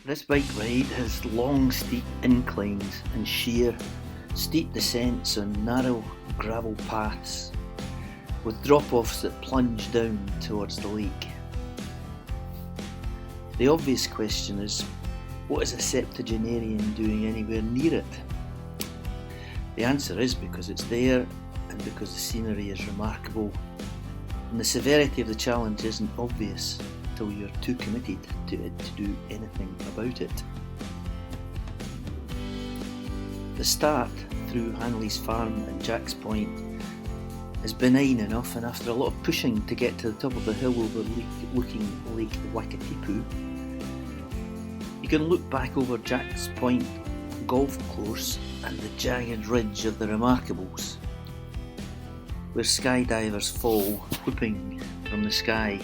This bike ride has long steep inclines and sheer, steep descents on narrow gravel paths, with drop-offs that plunge down towards the lake. The obvious question is, what is a septuagenarian doing anywhere near it? The answer is because it's there and because the scenery is remarkable, and the severity of the challenge isn't obvious until you're too committed to it to do anything about it. The start through Hanley's farm and Jack's Point is benign enough, and after a lot of pushing to get to the top of the hill overlooking Lake Wakatipu, you can look back over Jack's Point golf course and the jagged ridge of the Remarkables, where skydivers fall whooping from the sky,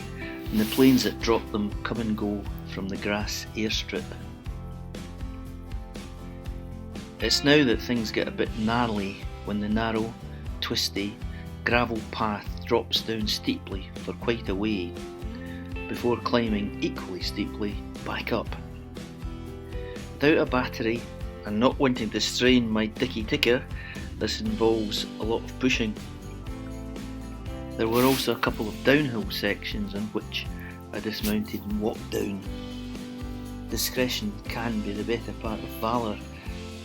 and the planes that drop them come and go from the grass airstrip. It's now that things get a bit gnarly when the narrow, twisty, gravel path drops down steeply for quite a way, before climbing equally steeply back up. Without a battery and not wanting to strain my dicky ticker, this involves a lot of pushing. There were also a couple of downhill sections on which I dismounted and walked down. Discretion can be the better part of valour,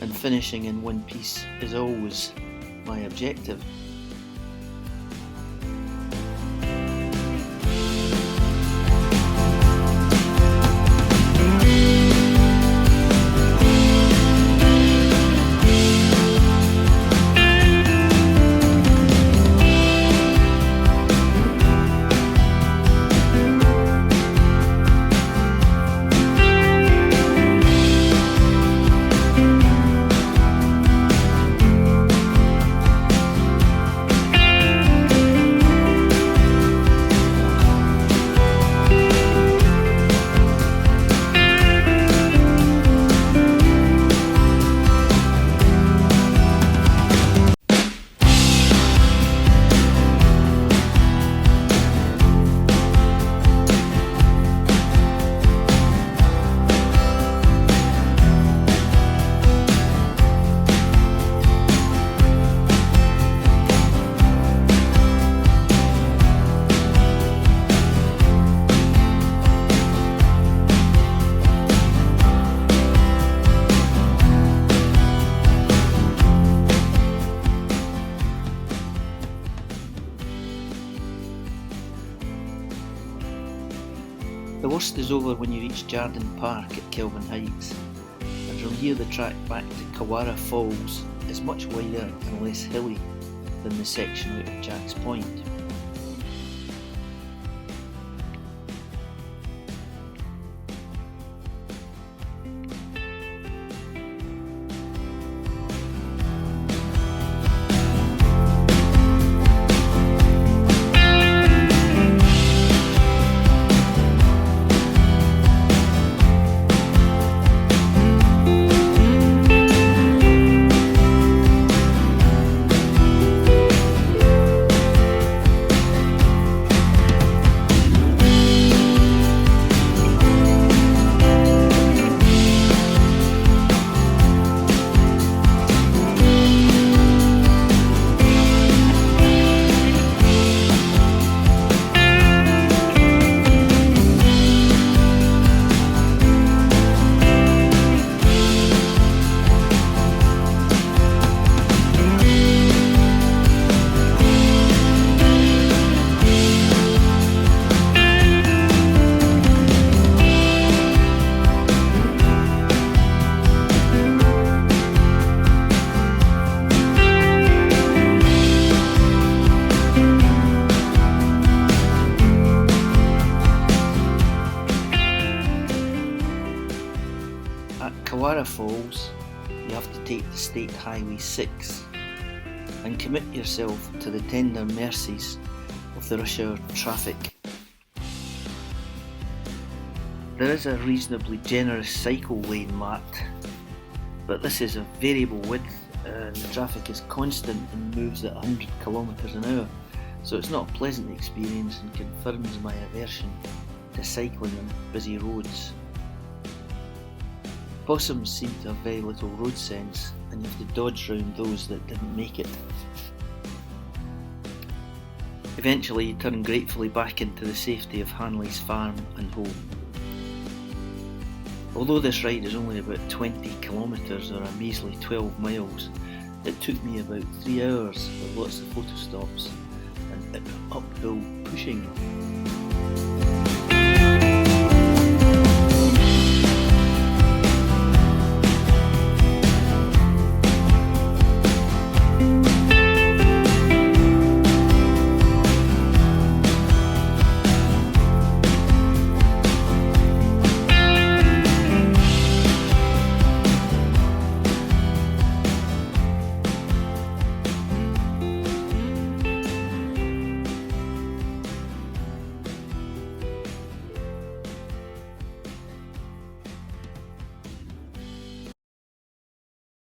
and finishing in one piece is always my objective. The worst is over when you reach Jardine Park at Kelvin Heights, and from here the track back to Kawarau Falls is much wider and less hilly than the section out of Jack's Point. At Kawarau Falls, you have to take the State Highway 6 and commit yourself to the tender mercies of the rush hour traffic. There is a reasonably generous cycle lane marked, but this is of variable width and the traffic is constant and moves at 100 km an hour, so it's not a pleasant experience and confirms my aversion to cycling on busy roads. Possums seem to have very little road sense, and you have to dodge round those that didn't make it. Eventually you turn gratefully back into the safety of Hanley's farm and home. Although this ride is only about 20 kilometres or a measly 12 miles, it took me about 3 hours with lots of photo stops and uphill pushing.